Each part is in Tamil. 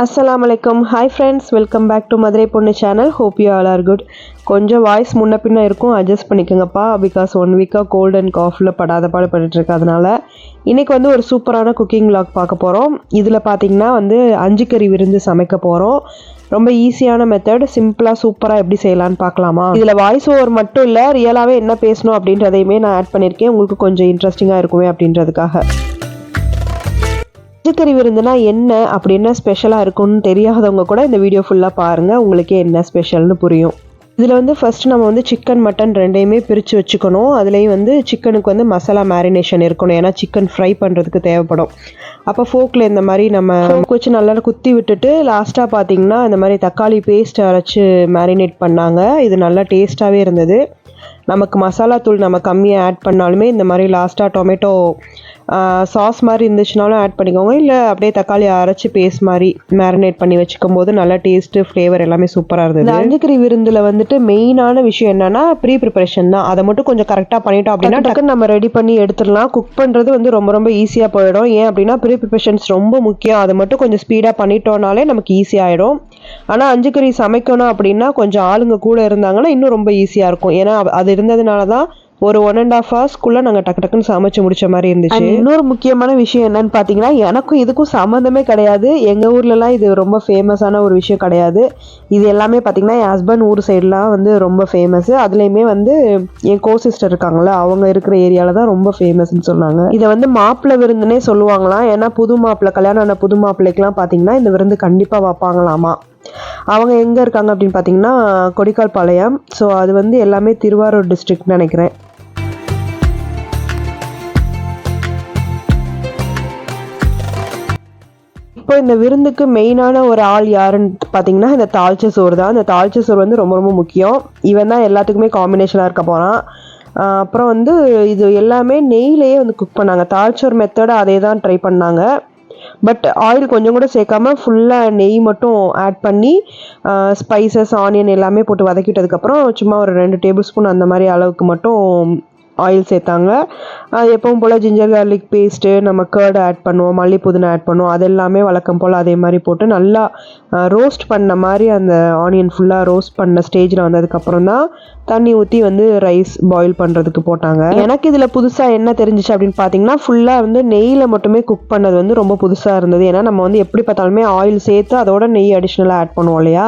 Assalamualaikum. Hi friends, welcome back to Madurai Ponnu channel. Hope you all are good. கொஞ்சம் வாய்ஸ் முன்ன பின்ன இருக்கும், அட்ஜஸ்ட் பண்ணிக்கோங்கப்பா. பிகாஸ் 1 வீக்காக கோல்ட் அண்ட் காஃபில் படாத பாடு பண்ணிட்டு இருக்கறதுனால இன்றைக்கி வந்து ஒரு சூப்பரான குக்கிங் vlog பார்க்க போகிறோம். இதில் பார்த்திங்கன்னா வந்து 5 கறி விருந்து சமைக்க போகிறோம். ரொம்ப ஈஸியான மெத்தட், சிம்பிளாக சூப்பராக எப்படி செய்யலான்னு பார்க்கலாமா? இதில் வாய்ஸ் ஓவர் மட்டும் இல்லை, ரியலாகவே என்ன பேசணும் அப்படின்றதையுமே நான் ஆட் பண்ணியிருக்கேன். உங்களுக்கு கொஞ்சம் இன்ட்ரெஸ்டிங்காக இருக்குமே அப்படின்றதுக்காக. கறி விருந்துனா என்ன அப்படின்னு ஸ்பெஷலாக இருக்கும்னு தெரியாதவங்க கூட இந்த வீடியோ ஃபுல்லாக பாருங்கள், உங்களுக்கே என்ன ஸ்பெஷல்னு புரியும். இதில் வந்து ஃபஸ்ட்டு நம்ம வந்து சிக்கன் மட்டன் ரெண்டையுமே பிரித்து வச்சுக்கணும். அதுலேயும் வந்து சிக்கனுக்கு வந்து மசாலா மேரினேஷன் இருக்கணும், ஏன்னா சிக்கன் ஃப்ரை பண்ணுறதுக்கு தேவைப்படும். அப்போ ஃபோக்கில் இந்த மாதிரி நம்ம வச்சு நல்லா குத்தி விட்டுட்டு லாஸ்ட்டாக பார்த்திங்கன்னா இந்த மாதிரி தக்காளி பேஸ்ட் அரைச்சி மேரினேட் பண்ணாங்க. இது நல்லா டேஸ்ட்டாகவே இருந்தது. நமக்கு மசாலா தூள் நம்ம கம்மியாக ஆட் பண்ணாலுமே இந்த மாதிரி லாஸ்ட்டாக டொமேட்டோ சாஸ் மாதிரி இருந்துச்சுனாலும் ஆட் பண்ணிக்கோங்க, இல்லை அப்படியே தக்காளி அரைச்சி பேஸ்ட் மாதிரி மேரினேட் பண்ணி வச்சுக்கும் போது நல்லா டேஸ்ட்டு ஃப்ளேவர் எல்லாமே சூப்பராக இருந்தது. இந்த 5 கறி விருந்தில் வந்துட்டு மெயினான விஷயம் என்னன்னா ப்ரீ ப்ரிப்பரேஷன் தான். அதை மட்டும் கொஞ்சம் கரெக்டாக பண்ணிட்டோம் அப்படின்னா டக்குன்னு நம்ம ரெடி பண்ணி எடுத்துடலாம். குக் பண்ணுறது வந்து ரொம்ப ரொம்ப ஈஸியாக போயிடும். ஏன் அப்படின்னா ப்ரீ ப்ரிப்பரேஷன்ஸ் ரொம்ப முக்கியம். அதை மட்டும் கொஞ்சம் ஸ்பீடாக பண்ணிட்டோம்னாலே நமக்கு ஈஸியாகிடும். ஆனால் 5 கறி சமைக்கணும் அப்படின்னா கொஞ்சம் ஆளுங்க கூட இருந்தாங்கன்னா இன்னும் ரொம்ப ஈஸியாக இருக்கும். ஏன்னா அது இருந்ததுனால தான் ஒரு 1.5 ஹவர்ஸ்க்குள்ளே நாங்கள் டக்குன்னு சமைச்சு முடிச்ச மாதிரி இருந்துச்சு. இன்னொரு முக்கியமான விஷயம் என்னன்னு பார்த்தீங்கன்னா, எனக்கும் இதுக்கும் சம்மந்தமே கிடையாது. எங்கள் ஊர்லலாம் இது ரொம்ப ஃபேமஸான ஒரு விஷயம் கிடையாது. இது எல்லாமே பார்த்தீங்கன்னா என் ஹஸ்பண்ட் ஊர் சைட்லாம் வந்து ரொம்ப ஃபேமஸ்ஸு. அதுலேயுமே வந்து என் கோ சிஸ்டர் இருக்காங்களே, அவங்க இருக்கிற ஏரியாவில் தான் ரொம்ப ஃபேமஸ்ன்னு சொன்னாங்க. இதை வந்து மாப்பிள்ளை விருந்துனே சொல்லுவாங்களாம். ஏன்னா புது மாப்பிள்ளை, கல்யாணம் ஆன புது மாப்பிள்ளைக்கெலாம் பார்த்தீங்கன்னா இந்த விருந்து கண்டிப்பாக வைப்பாங்களாமா. அவங்க எங்கே இருக்காங்க அப்படின்னு பார்த்தீங்கன்னா கொடிக்கால் பாளையம். ஸோ அது வந்து எல்லாமே திருவாரூர் டிஸ்ட்ரிக்ட்னு நினைக்கிறேன். இப்போ இந்த விருந்துக்கு மெயினான ஒரு ஆள் யாருன்னு பார்த்தீங்கன்னா இந்த தாளிச்ச சோறு தான். இந்த தாளிச்ச சோறு வந்து ரொம்ப ரொம்ப முக்கியம். இவன் தான் எல்லாத்துக்குமே காம்பினேஷனாக இருக்க போகிறான். அப்புறம் வந்து இது எல்லாமே நெய்லேயே வந்து குக் பண்ணாங்க. தாளிச்சோறு மெத்தடை அதே தான் ட்ரை பண்ணாங்க. பட் ஆயில் கொஞ்சம் கூட சேர்க்காம ஃபுல்லாக நெய் மட்டும் ஆட் பண்ணி ஸ்பைசஸ் ஆனியன் எல்லாமே போட்டு வதக்கிட்டதுக்கப்புறம் சும்மா ஒரு 2 டேபிள் ஸ்பூன் அந்த மாதிரி அளவுக்கு மட்டும் ஆயில் சேர்த்தாங்க. எப்பவும் போல் ஜிஞ்சர் கார்லிக் பேஸ்ட்டு, நம்ம கர்டு ஆட் பண்ணுவோம், மல்லி புதினா ஆட் பண்ணுவோம், அது எல்லாமே வழக்கம் போல் அதே மாதிரி போட்டு நல்லா ரோஸ்ட் பண்ண மாதிரி அந்த ஆனியன் ஃபுல்லாக ரோஸ்ட் பண்ண ஸ்டேஜில் வந்ததுக்கப்புறம் தான் தண்ணி ஊற்றி வந்து ரைஸ் பாயில் பண்ணுறதுக்கு போட்டாங்க. எனக்கு இதில் புதுசாக என்ன தெரிஞ்சிச்சு அப்படின்னு பார்த்தீங்கன்னா, ஃபுல்லாக வந்து நெய்யில் மட்டுமே குக் பண்ணது வந்து ரொம்ப புதுசாக இருந்தது. ஏன்னா நம்ம வந்து எப்படி பார்த்தாலுமே ஆயில் சேர்த்து அதோட நெய் அடிஷ்னலாக ஆட் பண்ணுவோம் இல்லையா.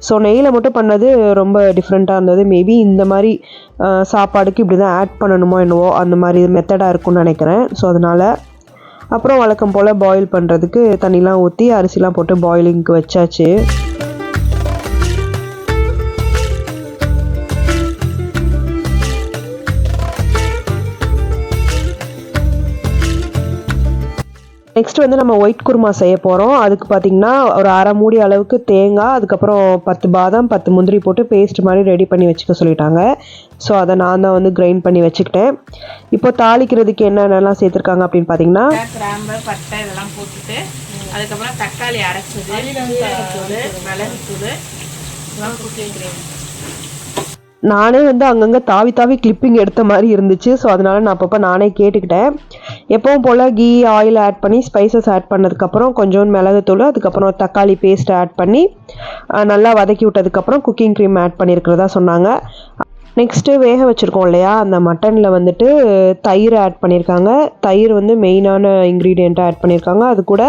ஸோ நெய்யில் மட்டும் பண்ணது ரொம்ப டிஃப்ரெண்ட்டாக இருந்தது. மேபி இந்த மாதிரி சாப்பாடுக்கு இப்படி தான் ஆட் பண்ணணுமோ என்னவோ, அந்த மாதிரி மெத்தடாக இருக்கும்னு நினைக்கிறேன். ஸோ அதனால் அப்புறம் வழக்கம் போல் பாயில் பண்ணுறதுக்கு தண்ணிலாம் ஊற்றி அரிசிலாம் போட்டு பாயிலிங்க்கு வச்சாச்சு. நெக்ஸ்ட் வந்து நம்ம ஒயிட் குருமா செய்ய போகிறோம். அதுக்கு பார்த்திங்கன்னா ஒரு 1/2 மூடி அளவுக்கு தேங்காய், அதுக்கப்புறம் 10 பாதாம் 10 முந்திரி போட்டு பேஸ்ட் மாதிரி ரெடி பண்ணி வச்சுக்க சொல்லிட்டாங்க. ஸோ அதை நான் தான் வந்து கிரைண்ட் பண்ணி வச்சுக்கிட்டேன். இப்போ தாளிக்கிறதுக்கு என்னென்னலாம் சேர்த்துருக்காங்க அப்படின்னு பார்த்தீங்கன்னா கிராம்பு, பட்டை இதெல்லாம் போட்டுட்டு அதுக்கப்புறம் தக்காளி அரைச்சது, மிளகுத்தூள் இதெல்லாம் போட்டு நானே வந்து அங்கங்கே தாவி கிளிப்பிங் எடுத்த மாதிரி இருந்துச்சு. ஸோ அதனால் நான் அப்பப்போ நானே கேட்டுக்கிட்டேன். எப்பவும் போல் கீ ஆயில் ஆட் பண்ணி ஸ்பைசஸ் ஆட் பண்ணதுக்கப்புறம் கொஞ்சோண்டு மிளகுத்தூள், அதுக்கப்புறம் தக்காளி பேஸ்ட் ஆட் பண்ணி நல்லா வதக்கி விட்டதுக்கப்புறம் குக்கிங் க்ரீம் ஆட் பண்ணியிருக்கிறதா சொன்னாங்க. நெக்ஸ்ட்டு வேக வச்சுருக்கோம் இல்லையா, அந்த மட்டனில் வந்துட்டு தயிர் ஆட் பண்ணியிருக்காங்க. தயிர் வந்து மெயினான இன்க்ரீடியண்ட்டாக ஆட் பண்ணியிருக்காங்க. அது கூட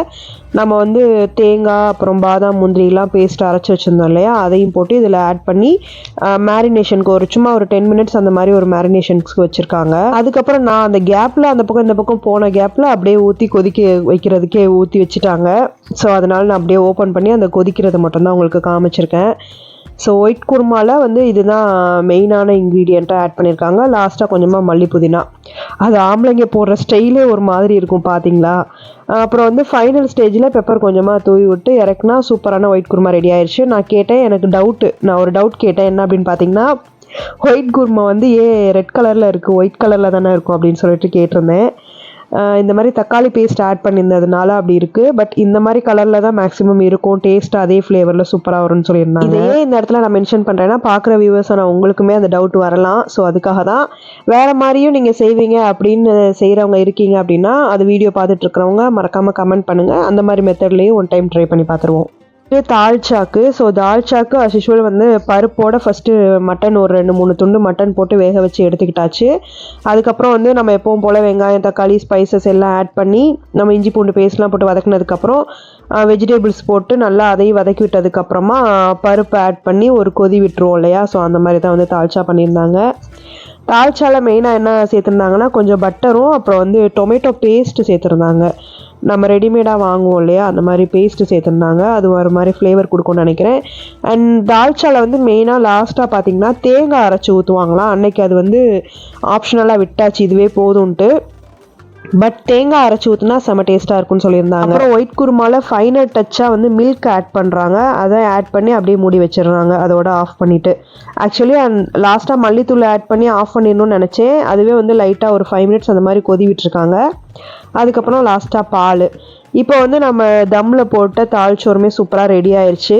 நம்ம வந்து தேங்காய் அப்புறம் பாதாம் முந்திரிலாம் பேஸ்ட் அரைச்சி வச்சுருந்தோம் இல்லையா, அதையும் போட்டு இதில் ஆட் பண்ணி மேரினேஷனுக்கு சும்மா ஒரு 10 மினிட்ஸ் அந்த மாதிரி ஒரு மேரினேஷனுக்கு வச்சுருக்காங்க. அதுக்கப்புறம் நான் அந்த கேப்பில் அந்த பக்கம் இந்த பக்கம் போன கேப்பில் அப்படியே ஊற்றி கொதிக்க வைக்கிறதுக்கே ஊற்றி வச்சுட்டாங்க. ஸோ அதனால் நான் அப்படியே ஓப்பன் பண்ணி அந்த கொதிக்கிறத மட்டும்தான் உங்களுக்கு காமிச்சிருக்கேன். ஸோ ஒயிட் குருமாவில் வந்து இதுதான் மெயினான இன்க்ரீடியண்ட்டாக ஆட் பண்ணியிருக்காங்க. லாஸ்ட்டாக கொஞ்சமாக மல்லி புதினா. அது ஆம்பளைங்க போடுற ஸ்டைலே ஒரு மாதிரி இருக்கும் பார்த்தீங்களா. அப்புறம் வந்து ஃபைனல் ஸ்டேஜில் பெப்பர் கொஞ்சமாக தூவி விட்டு இறக்குனா சூப்பரான ஒயிட் குருமா ரெடி ஆயிடுச்சு. நான் கேட்டேன், நான் ஒரு டவுட் கேட்டேன். என்ன அப்படின்னு பார்த்தீங்கன்னா, ஒயிட் குருமா வந்து ரெட் கலரில் இருக்குது, ஒயிட் கலரில் தானே இருக்கும் அப்படின்னு சொல்லிட்டு கேட்டிருந்தேன். இந்த மாதிரி தக்காளி பேஸ்ட் ஆட் பண்ணியிருந்ததுனால அப்படி இருக்குது. பட் இந்த மாதிரி கலரில் தான் மேக்ஸிமம் இருக்கும். டேஸ்ட் அதே ஃப்ளேவரில் சூப்பராக வரும்னு சொல்லியிருந்தாங்க. இதே இந்த இடத்துல நான் மென்ஷன் பண்ணுறேன்னா பார்க்குற வியூவர்ஸ் நான் உங்களுக்குமே அந்த டவுட் வரலாம். ஸோ அதுக்காக தான். வேறு மாதிரியும் நீங்கள் செய்வீங்க அப்படின்னு செய்கிறவங்க இருக்கீங்க அப்படின்னா அது வீடியோ பார்த்துட்டு இருக்கிறவங்க மறக்காமல் கமெண்ட் பண்ணுங்கள். அந்த மாதிரி மெத்தட்லேயும் ஒன் டைம் ட்ரை பண்ணி பார்த்துருவோம். இது தால்ச்சாக்கு. ஸோ தால்ச்சாக்கு அஸ் யூஷுவல் வந்து பருப்போட ஃபஸ்ட்டு மட்டன் ஒரு 2-3 துண்டு மட்டன் போட்டு வேக வச்சு எடுத்துக்கிட்டாச்சு. அதுக்கப்புறம் வந்து நம்ம எப்பவும் போல் வெங்காயம் தக்காளி ஸ்பைசஸ் எல்லாம் ஆட் பண்ணி நம்ம இஞ்சி பூண்டு பேஸ்ட்லாம் போட்டு வதக்குனதுக்கப்புறம் வெஜிடபிள்ஸ் போட்டு நல்லா அதையும் வதக்கி விட்டதுக்கப்புறமா பருப்பு ஆட் பண்ணி ஒரு கொதி விட்டுருவோம் இல்லையா. ஸோ அந்த மாதிரி தான் வந்து தால்ச்சா பண்ணியிருந்தாங்க. தால்ச்சாவில் மெயினாக என்ன சேர்த்துருந்தாங்கன்னா கொஞ்சம் பட்டரும் அப்புறம் வந்து டொமேட்டோ பேஸ்ட்டு சேர்த்துருந்தாங்க. நம்ம ரெடிமேடாக வாங்குவோம் இல்லையா அந்த மாதிரி பேஸ்ட்டு சேர்த்துருந்தாங்க. அது ஒரு மாதிரி ஃப்ளேவர் கொடுக்கும்னு நினைக்கிறேன். அண்ட் தால்ச்சாவில் வந்து மெயினாக லாஸ்ட்டாக பார்த்திங்கன்னா தேங்காய் அரைச்சி ஊற்றுவாங்களாம். அன்னைக்கு அது வந்து ஆப்ஷனலாக விட்டாச்சு இதுவே போதும்ன்ட்டு. பட் தேங்காய் அரைச்சி ஊற்றுனா செம்ம டேஸ்ட்டாக இருக்குன்னு சொல்லியிருந்தாங்க. அப்புறம் ஒயிட் குருமாவில் ஃபைனல் டச்சாக வந்து மில்க் ஆட் பண்ணுறாங்க. அதை ஆட் பண்ணி அப்படியே மூடி வச்சிடுறாங்க அதோட ஆஃப் பண்ணிவிட்டு. ஆக்சுவலி லாஸ்ட்டாக மல்லித்தூள் ஆட் பண்ணி ஆஃப் பண்ணிடணும்னு நினச்சேன். அதுவே வந்து லைட்டாக ஒரு 5 மினிட்ஸ் அந்த மாதிரி கொதி விட்டுருக்காங்க. அதுக்கப்புறம் லாஸ்ட்டாக பால். இப்போ வந்து நம்ம தம்மில் போட்ட தால்ச்சோறுமே சூப்பராக ரெடி ஆயிடுச்சு.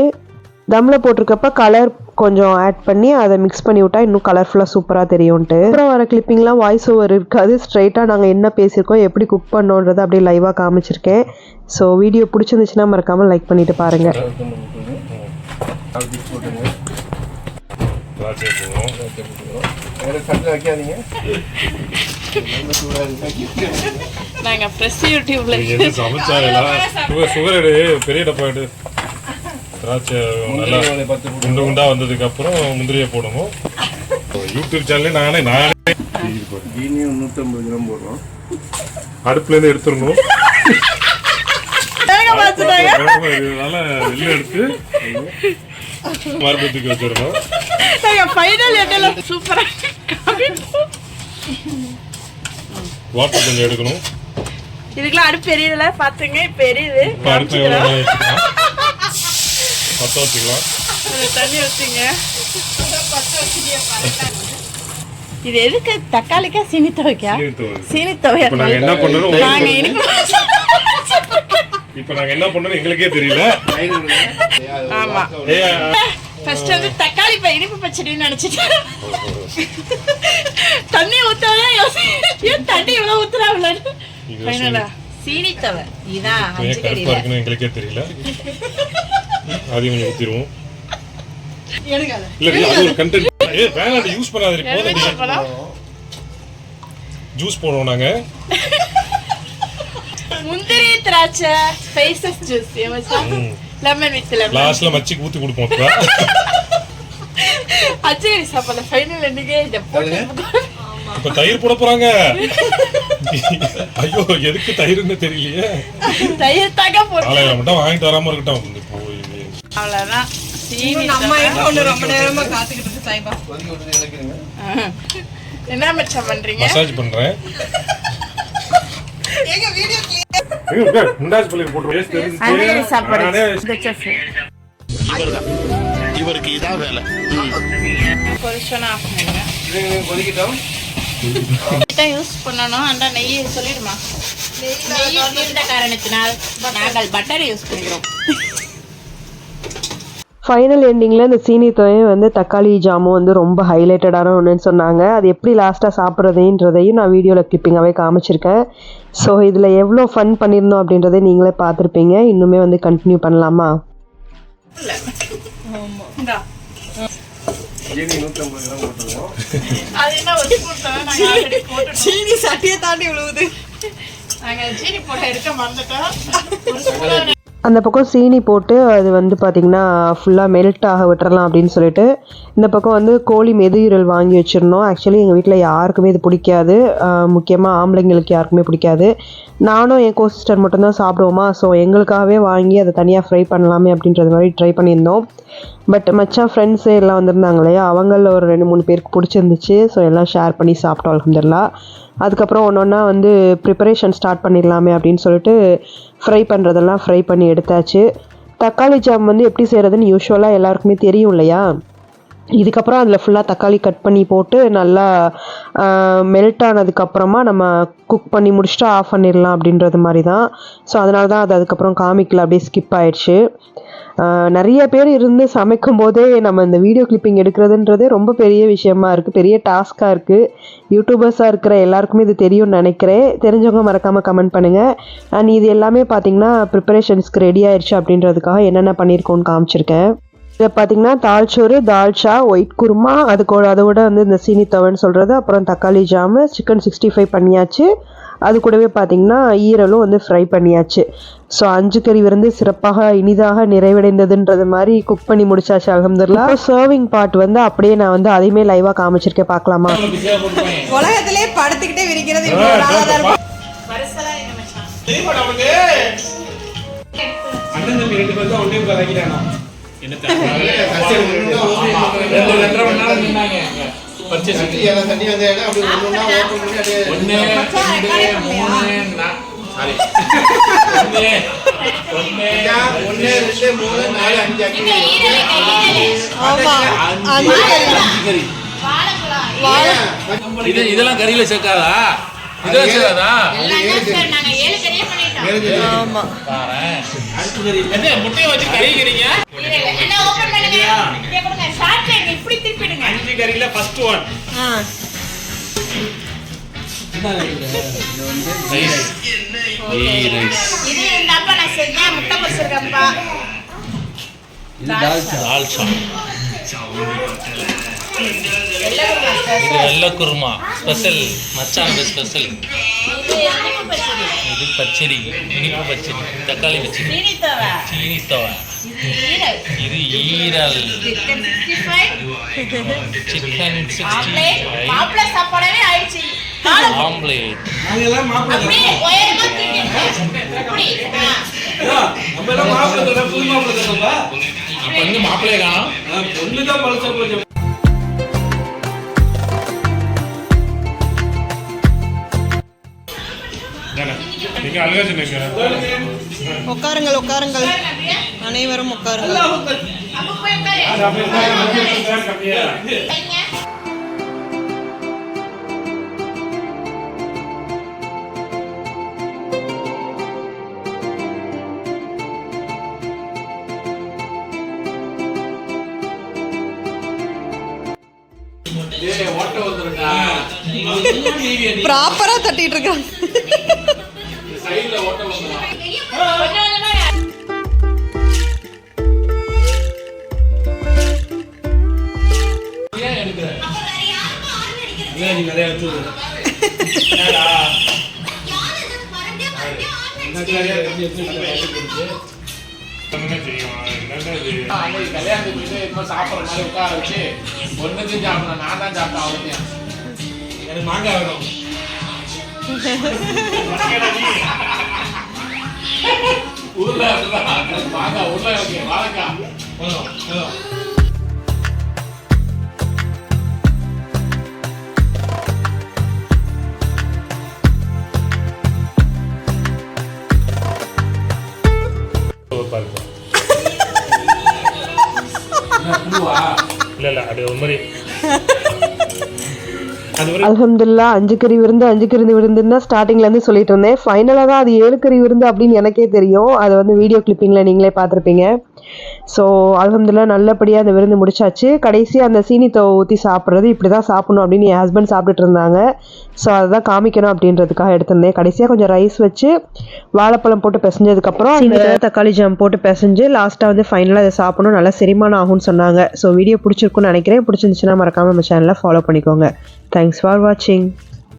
தம்மில் போட்டிருக்கப்ப கலர் கொஞ்சம் ஆட் பண்ணி அதை மிக்ஸ் பண்ணி விட்டா இன்னும் கலர்ஃபுல்லாக சூப்பராக தெரியும்ன்ட்டு. அப்புறம் வர கிளிப்பிங்லாம் வாய்ஸ் ஓவர் இருக்காது. ஸ்ட்ரைட்டாக நாங்கள் என்ன பேசியிருக்கோம் எப்படி குக் பண்ணோன்றதை அப்படியே லைவாக காமிச்சிருக்கேன். ஸோ வீடியோ பிடிச்சிருந்துச்சுன்னா மறக்காமல் லைக் பண்ணிவிட்டு பாருங்கள். நாங்கள் ஃப்ரெஷ் யூடியூப்ல சுகர் பெரிய டப்பா எடு. திராட்சை நல்லா குண்டு குண்டா வந்ததுக்கு அப்புறம் முந்திரியை போடணும். யூடியூப் சேனல்ல நானே 150 கிராம் போடுறோம். அடுப்புல இருந்து எடுத்துடணும். வெளில எடுத்து மறுபடியும் வச்சிடணும். வாட்டர் கொஞ்சம் எடுக்கணும். இதுக்கெல்லாம் அடுப்பு எரியுதுல பாத்துங்க. இப்ப எரியுது. பத்த வச்சுக்கலாம். தண்ணி வச்சுங்க. இது எதுக்கு தக்காளிக்கா சீனி துவைக்கா? சீனி துவையா? என்ன பண்ணணும் இப்ப நாங்க என்ன பண்ணணும் எங்களுக்கே தெரியல. ஆமா ஃபர்ஸ்ட் வந்து தக்காளி இனிப்பு பச்சடின்னு நினைச்சிட்டேன். தண்ணி ஊத்தாவே யோசிச்சேன். தண்ணி இவ்வளவு ஊத்துறாங்க. சீனி துவை இதான் எங்களுக்கே தெரியல. அதையும் கொஞ்சம் ஊத்திடுவோம். இல்ல அது ஒரு கண்டென்ட். வேணாம் யூஸ் பண்ணாதீங்க. போதும். ஜூஸ் போடுவோம் நாங்க. முந்திரி திராட்சை spices juice lemon with lemon. லாஸ்ட்ல மச்சிக்கு ஊத்தி கொடுப்போம். அச்சேரி சாப்பிடல. ஃபைனல் என்னைக்கு இப்ப தயிர் போட போறாங்க. ஐயோ எதுக்கு தயிர்னு தெரியலையே. தயிர் தாக்க போறோம். மட்டும் வாங்கிட்டு வராம இருக்கட்டும். அவ்வளவுதான். நம்ம ஒண்ணு ரொம்ப நேரமா காத்துக்கிட்டு இருக்கு. சாய்பா என்ன மச்சான் பண்றீங்க? மசாஜ் பண்றேன். எங்க வீடியோ முண்டாஸ் பள்ளி போட்டு சாப்பாடு இவருக்கு இதான் வேலை. பொரிச்சோன்னா ஆஃப் பண்ணுங்க. கொதிக்கிட்டோம். யூஸ் பண்ணணும். அந்த நெய் சொல்லிடுமா? நெய் இருந்த காரணத்தினால் நாங்கள் பட்டர் யூஸ் பண்ணுறோம். ஃபைனல் எண்டிங்கில் இந்த சீனி துவையும் வந்து தக்காளி ஜாமும் வந்து ரொம்ப ஹைலைட்டடான ஒன்றுன்னு சொன்னாங்க. அது எப்படி லாஸ்ட்டாக சாப்பிட்றதுன்றதையும் நான் வீடியோவில் கிளிப்பிங்காகவே காமிச்சிருக்கேன். ஸோ இதில் எவ்வளோ ஃபன் பண்ணியிருந்தோம் அப்படின்றத நீங்களே பார்த்துருப்பீங்க. இன்னுமே வந்து கண்டினியூ பண்ணலாமா? சீனி சட்டியை தாண்டி விழுவுது. அந்த பக்கம் சீனி போட்டு அது வந்து பார்த்திங்கன்னா ஃபுல்லாக மெல்ட் ஆக விட்டுறலாம் அப்படின்னு சொல்லிட்டு இந்த பக்கம் வந்து கோழி மெதுஈரல் வாங்கி வச்சிருந்தோம். ஆக்சுவலி எங்கள் வீட்டில் யாருக்குமே இது பிடிக்காது. முக்கியமாக ஆம்பளைங்களுக்கு யாருக்குமே பிடிக்காது. நானும் என் கோசிஸ்டர் மட்டும்தான் சாப்பிடுவோமா. ஸோ எங்களுக்காகவே வாங்கி அதை தனியாக ஃப்ரை பண்ணலாமே அப்படின்றது மாதிரி ட்ரை பண்ணியிருந்தோம். பட் மச்சான் ஃப்ரெண்ட்ஸு எல்லாம் வந்திருந்தாங்க இல்லையா, அவங்களில் ஒரு 2-3 பேருக்கு பிடிச்சிருந்துச்சு. ஸோ எல்லாம் ஷேர் பண்ணி சாப்பிட்டோம் அல்ஹம்துலில்லாஹ். அதுக்கப்புறம் ஒன்று ஒன்றா வந்து ப்ரிப்பரேஷன் ஸ்டார்ட் பண்ணிடலாமே அப்படின்னு சொல்லிட்டு ஃப்ரை பண்ணுறதெல்லாம் ஃப்ரை பண்ணி எடுத்தாச்சு. தக்காளி ஜாம் வந்து எப்படி செய்கிறதுன்னு யூஸ்வலாக எல்லாருக்குமே தெரியும் இல்லையா. இதுக்கப்புறம் அதில் ஃபுல்லாக தக்காளி கட் பண்ணி போட்டு நல்லா மெல்ட் ஆனதுக்கப்புறமா நம்ம குக் பண்ணி முடிச்சுட்டு ஆஃப் பண்ணிடலாம் அப்படின்றது மாதிரி தான். ஸோ அதனால தான் அது அதுக்கப்புறம் காமிக்கல, அப்படியே ஸ்கிப் ஆயிடுச்சு. நிறைய பேர் இருந்து சமைக்கும் போதே நம்ம இந்த வீடியோ கிளிப்பிங் எடுக்கிறதுன்றதே ரொம்ப பெரிய விஷயமா இருக்குது, பெரிய டாஸ்காக இருக்குது. யூடியூபர்ஸாக இருக்கிற எல்லாருக்குமே இது தெரியும்னு நினைக்கிறேன். தெரிஞ்சவங்க மறக்காமல் கமெண்ட் பண்ணுங்கள். அண்ட் இது எல்லாமே பார்த்திங்கன்னா ப்ரிப்பரேஷன்ஸ்க்கு ரெடி ஆயிடுச்சு அப்படின்றதுக்காக என்னென்ன பண்ணியிருக்கோன்னு காமிச்சிருக்கேன். இதை பார்த்திங்கன்னா தால்ச்சோறு, தால்ச்சா, ஒயிட் குருமா, அதோட வந்து இந்த சீனி தவன்னு சொல்கிறது, அப்புறம் தக்காளி ஜாமு, சிக்கன் 65 பண்ணியாச்சு. அது கூடவே பார்த்திங்கன்னா ஈரலும் வந்து ஃப்ரை பண்ணியாச்சு. ஸோ 5 கறி விருந்து சிறப்பாக இனிதாக நிறைவடைந்ததுன்றது மாதிரி குக் பண்ணி முடிச்சாச்சு அல்ஹம்துலில்லாஹ். சர்விங் பார்ட் வந்து அப்படியே நான் வந்து அதையுமே லைவாக காமிச்சிருக்கேன், பார்க்கலாமா? உலகத்திலே படுத்துக்கிட்டே விரிக்கிறது இதெல்லாம் கறியில சேர்க்காதா? இதெல்லாம் சேர்க்காதா? முட்டையை வச்சு கறி கறிங்க. 5 கறியில ஃபர்ஸ்ட் ஒன் வெள்ளை குருமா ஸ்பெஷல், மச்சான் ஸ்பெஷல். இது பச்சடி, இனிப்பு பச்சடி, தக்காளி பச்சடி, சீனி தவா, இது ஈரல், சிக்கன் 65, ஆம்லேட். இப்ப வந்து மாப்பிள்ளைய காணோம். உட்காருங்கள், உட்காருங்கள், அனைவரும் உட்காருங்கள். ப்ராப்பரா தட்டிட்டு இருக்காங்க. கல்யாணத்துக்கு சாப்பிட்ற மாதிரி உட்கார வச்சு ஒன்னுத்தையும் சாப்பிடணும். நான் தான் சாப்பிட்டேன், அவனுக்கு எனக்கு மாங்காய் வேணும். ஊர்ல மாங்காய் ஊர்ல வாழைக்காய். இல்ல அது ஒரு மாதிரி அல்ஹம்துலில்லாஹ் 5 கறி விருந்துன்னா ஸ்டார்டிங்லேருந்து சொல்லிட்டு இருந்தேன். ஃபைனலாக தான் அது 7 கறி விருந்து அப்படின்னு எனக்கே தெரியும். அதை வந்து வீடியோ கிளிப்பிங்கில் நீங்களே பார்த்துருப்பீங்க. ஸோ அல்ஹம்துலில்லாஹ் நல்லபடியாக அந்த விருந்து முடிச்சாச்சு. கடைசியாக அந்த சீனி தவை ஊற்றி சாப்பிட்றது இப்படி தான் சாப்பிடணும் அப்படின்னு என் ஹஸ்பண்ட் சாப்பிட்டுட்டு இருந்தாங்க. ஸோ அதை தான் காமிக்கணும் அப்படின்றதுக்காக எடுத்திருந்தேன். கடைசியாக கொஞ்சம் ரைஸ் வச்சு வாழைப்பழம் போட்டு பிசைஞ்சதுக்கப்புறம் அந்த தக்காளி ஜாம் போட்டு பிசைஞ்சு லாஸ்ட்டாக வந்து ஃபைனலாக அதை சாப்பிடணும், நல்லா செரிமானம் ஆகும்னு சொன்னாங்க. ஸோ வீடியோ பிடிச்சிருக்குன்னு நினைக்கிறேன். பிடிச்சிருந்துச்சுன்னா மறக்காமல் நம்ம சேனலை ஃபாலோ பண்ணிக்கோங்க. தேங்க்ஸ் ஃபார் வாட்சிங்.